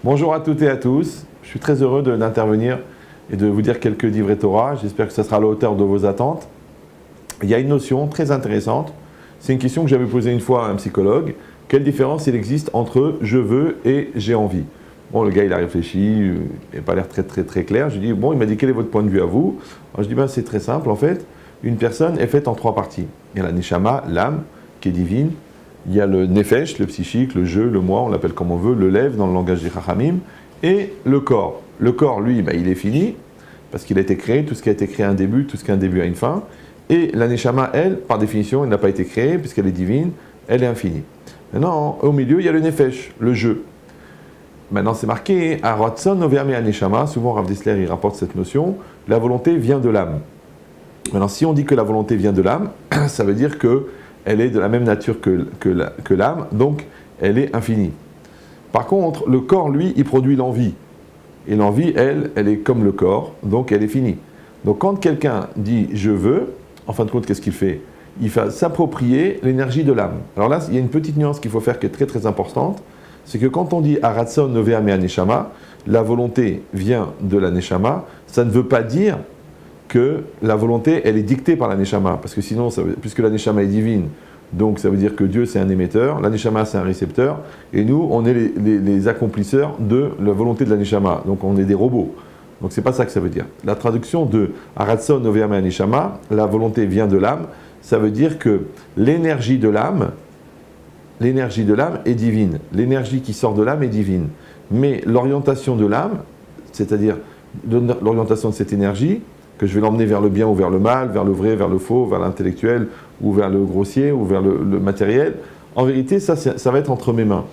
Bonjour à toutes et à tous. Je suis très heureux d'intervenir et de vous dire quelques divrei Torah. J'espère que ça sera à la hauteur de vos attentes. Il y a une notion très intéressante. C'est une question que j'avais posée une fois à un psychologue. Quelle différence il existe entre je veux et j'ai envie? Bon, le gars, il a réfléchi, il n'a pas l'air très clair. Je lui dis, bon, il m'a dit, quel est votre point de vue à vous? Alors, je dis, ben, c'est très simple, en fait. Une personne est faite en trois parties. Il y a la neshama, l'âme, qui est divine. Il y a le nefesh, le psychique, le je, le moi, on l'appelle comme on veut, le lev dans le langage des chachamim, et le corps. Le corps, lui, ben, il est fini, parce qu'il a été créé, tout ce qui a été créé a un début, tout ce qui a un début a une fin. Et la neshama, elle, par définition, elle n'a pas été créée, puisqu'elle est divine, elle est infinie. Maintenant, au milieu, il y a le nefesh, le je. Maintenant, c'est marqué, à Ratson Noveame Aneshama, souvent Rav Dessler, il rapporte cette notion, la volonté vient de l'âme. Maintenant, si on dit que la volonté vient de l'âme, ça veut dire qu'elle est de la même nature que l'âme, donc elle est infinie. Par contre, le corps, lui, il produit l'envie. Et l'envie, elle est comme le corps, donc elle est finie. Donc quand quelqu'un dit « je veux », en fin de compte, qu'est-ce qu'il fait? Il va s'approprier l'énergie de l'âme. Alors là, il y a une petite nuance qu'il faut faire qui est très importante, c'est que quand on dit « Aratson Novea Me Aneshama », la volonté vient de la Neshama, ça ne veut pas dire que la volonté, elle est dictée par la Neshama, parce que sinon, puisque la Neshama est divine, donc ça veut dire que Dieu c'est un émetteur, la Neshama c'est un récepteur, et nous, on est les accomplisseurs de la volonté de la Neshama, donc on est des robots. Donc c'est pas ça que ça veut dire. La traduction de Aratson Novea Me Aneshama, la volonté vient de l'âme, ça veut dire que l'énergie de l'âme est divine. L'énergie qui sort de l'âme est divine. Mais l'orientation de l'âme, c'est-à-dire l'orientation de cette énergie, que je vais l'emmener vers le bien ou vers le mal, vers le vrai, vers le faux, vers l'intellectuel ou vers le grossier ou vers le matériel, en vérité, ça va être entre mes mains.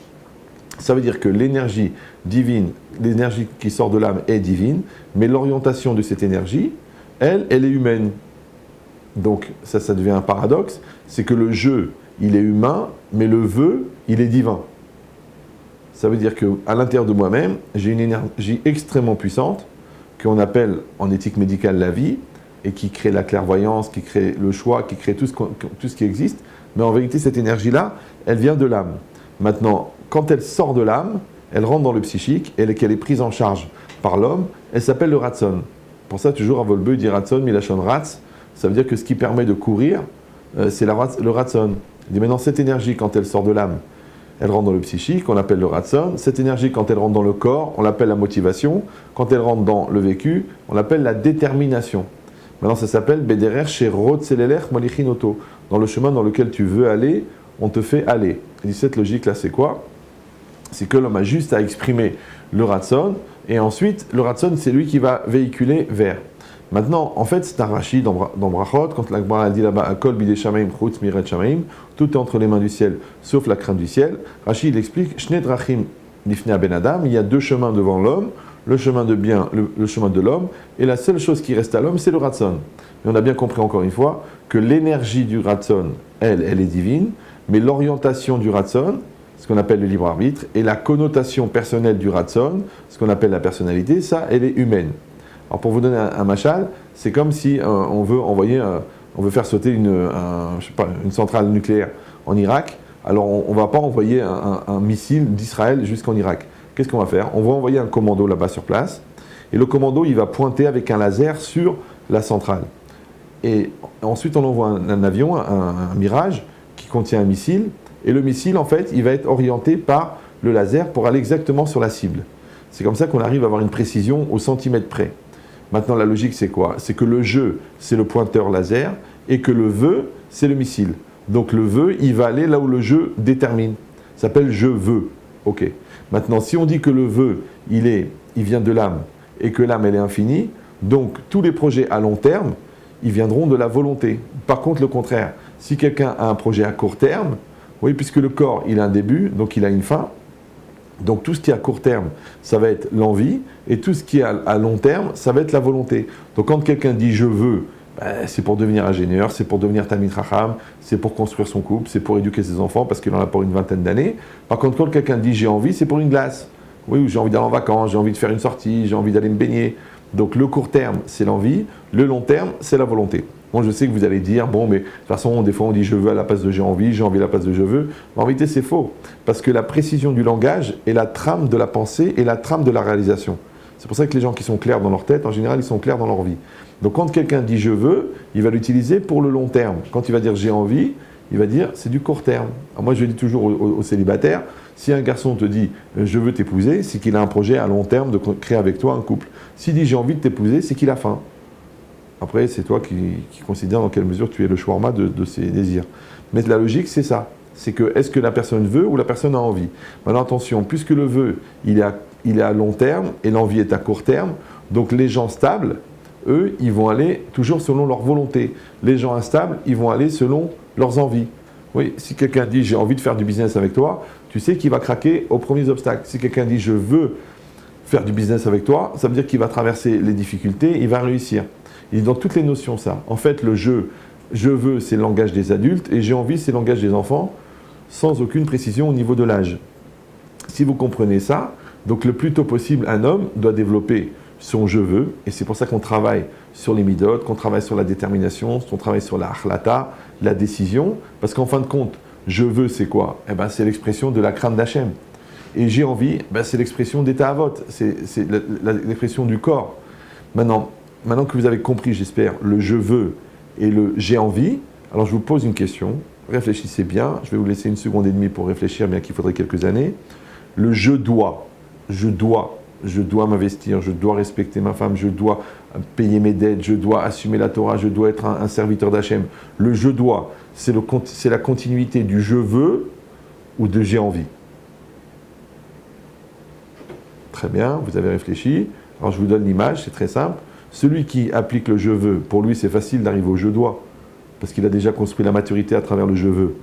Ça veut dire que l'énergie divine, l'énergie qui sort de l'âme est divine, mais l'orientation de cette énergie, elle est humaine. Donc ça devient un paradoxe, c'est que le je, il est humain, mais le vœu, il est divin. Ça veut dire qu'à l'intérieur de moi-même, j'ai une énergie extrêmement puissante, qu'on appelle en éthique médicale la vie, et qui crée la clairvoyance, qui crée le choix, qui crée tout ce qui existe. Mais en vérité, cette énergie-là, elle vient de l'âme. Maintenant, quand elle sort de l'âme, elle rentre dans le psychique, et qu'elle est prise en charge par l'homme, elle s'appelle le ratson. Pour ça, toujours, Avolbeu dit ratson, milachon ratz, ça veut dire que ce qui permet de courir, c'est le ratson. Il dit maintenant, cette énergie, quand elle sort de l'âme, elle rentre dans le psychique, on l'appelle le ratson. Cette énergie, quand elle rentre dans le corps, on l'appelle la motivation. Quand elle rentre dans le vécu, on l'appelle la détermination. Maintenant, ça s'appelle Bederer Sherot Seleler Molichinoto. Dans le chemin dans lequel tu veux aller, on te fait aller. Et cette logique-là, c'est quoi? C'est que l'homme a juste à exprimer le ratson, et ensuite, le ratson, c'est lui qui va véhiculer vers. Maintenant, en fait, c'est un Rashi dans Brachot, quand l'Akbar dit là-bas, Kol bidei shamaim chutz mirat shamaim, tout est entre les mains du ciel, sauf la crainte du ciel. Rashi, il explique, Shnei drachim nifnei ben adam, il y a deux chemins devant l'homme, le chemin de bien, le chemin de l'homme, et la seule chose qui reste à l'homme, c'est le ratson. Et on a bien compris encore une fois que l'énergie du ratson, elle est divine, mais l'orientation du ratson, ce qu'on appelle le libre arbitre, et la connotation personnelle du ratson, ce qu'on appelle la personnalité, ça, elle est humaine. Alors pour vous donner un machal, c'est comme si on veut faire sauter une centrale nucléaire en Irak. Alors on ne va pas envoyer un missile d'Israël jusqu'en Irak. Qu'est-ce qu'on va faire? On va envoyer un commando là-bas sur place, et le commando il va pointer avec un laser sur la centrale. Et ensuite on envoie un avion, un Mirage, qui contient un missile, et le missile en fait il va être orienté par le laser pour aller exactement sur la cible. C'est comme ça qu'on arrive à avoir une précision au centimètre près. Maintenant, la logique, c'est quoi? C'est que le je, c'est le pointeur laser, et que le vœu, c'est le missile. Donc le vœu, il va aller là où le je détermine. Ça s'appelle je veux. Ok. Maintenant, si on dit que le vœu, il vient de l'âme, et que l'âme, elle est infinie, donc tous les projets à long terme, ils viendront de la volonté. Par contre, le contraire, si quelqu'un a un projet à court terme, oui, puisque le corps, il a un début, donc il a une fin, donc tout ce qui est à court terme, ça va être l'envie, et tout ce qui est à long terme, ça va être la volonté. Donc quand quelqu'un dit « je veux », c'est pour devenir ingénieur, c'est pour devenir Talmid Chacham, c'est pour construire son couple, c'est pour éduquer ses enfants parce qu'il en a pour une vingtaine d'années. Par contre, quand quelqu'un dit « j'ai envie », c'est pour une glace. Oui, ou j'ai envie d'aller en vacances, j'ai envie de faire une sortie, j'ai envie d'aller me baigner. Donc le court terme, c'est l'envie, le long terme, c'est la volonté. Moi, je sais que vous allez dire, bon, mais de toute façon, des fois, on dit je veux à la place de j'ai envie à la place de je veux. Mais en vérité, c'est faux. Parce que la précision du langage est la trame de la pensée et la trame de la réalisation. C'est pour ça que les gens qui sont clairs dans leur tête, en général, ils sont clairs dans leur vie. Donc quand quelqu'un dit je veux, il va l'utiliser pour le long terme. Quand il va dire j'ai envie, il va dire c'est du court terme. Alors moi, je dis toujours aux célibataires, si un garçon te dit je veux t'épouser, c'est qu'il a un projet à long terme de créer avec toi un couple. S'il dit j'ai envie de t'épouser, c'est qu'il a faim. Après, c'est toi qui considères dans quelle mesure tu es le shawarma de ses désirs. Mais la logique, c'est ça. C'est que est-ce que la personne veut ou la personne a envie. Maintenant, attention, puisque le vœu, il est à long terme et l'envie est à court terme, donc les gens stables, eux, ils vont aller toujours selon leur volonté. Les gens instables, ils vont aller selon leurs envies. Oui, si quelqu'un dit j'ai envie de faire du business avec toi, tu sais qu'il va craquer aux premiers obstacles. Si quelqu'un dit je veux faire du business avec toi, ça veut dire qu'il va traverser les difficultés, il va réussir. Il est dans toutes les notions ça. En fait, le je veux, c'est le langage des adultes et j'ai envie, c'est le langage des enfants, sans aucune précision au niveau de l'âge. Si vous comprenez ça, donc le plus tôt possible, un homme doit développer son je veux, et c'est pour ça qu'on travaille sur les midotes, qu'on travaille sur la détermination, qu'on travaille sur la akhlata, la décision, parce qu'en fin de compte, je veux, c'est quoi? Eh ben, c'est l'expression de la crainte d'Hachem. Et j'ai envie, ben, c'est l'expression d'état à vote, c'est l'expression du corps. Maintenant que vous avez compris, j'espère, le je veux et le j'ai envie, alors je vous pose une question, réfléchissez bien, je vais vous laisser 1 seconde et demie pour réfléchir, bien qu'il faudrait quelques années. Le je dois m'investir, je dois respecter ma femme, je dois payer mes dettes, je dois assumer la Torah, je dois être un serviteur d'Hachem. Le je dois, c'est la continuité du je veux ou de j'ai envie. Très bien, vous avez réfléchi. Alors je vous donne l'image, c'est très simple. Celui qui applique le je veux, pour lui c'est facile d'arriver au je dois, parce qu'il a déjà construit la maturité à travers le je veux.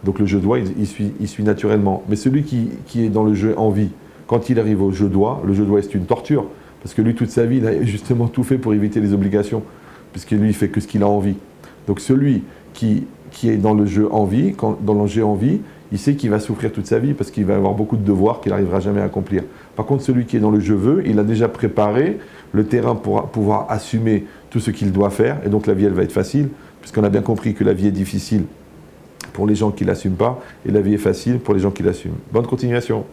Donc le je dois, il suit naturellement. Mais celui qui est dans le je envie, quand il arrive au je dois, le je dois c'est une torture, parce que lui toute sa vie, il a justement tout fait pour éviter les obligations, puisque lui il fait que ce qu'il a envie. Donc celui qui est dans le je envie, dans le je envie, il sait qu'il va souffrir toute sa vie, parce qu'il va avoir beaucoup de devoirs qu'il n'arrivera jamais à accomplir. Par contre, celui qui est dans le je veux, il a déjà préparé le terrain pour pouvoir assumer tout ce qu'il doit faire, et donc la vie elle va être facile, puisqu'on a bien compris que la vie est difficile pour les gens qui ne l'assument pas, et la vie est facile pour les gens qui l'assument. Bonne continuation.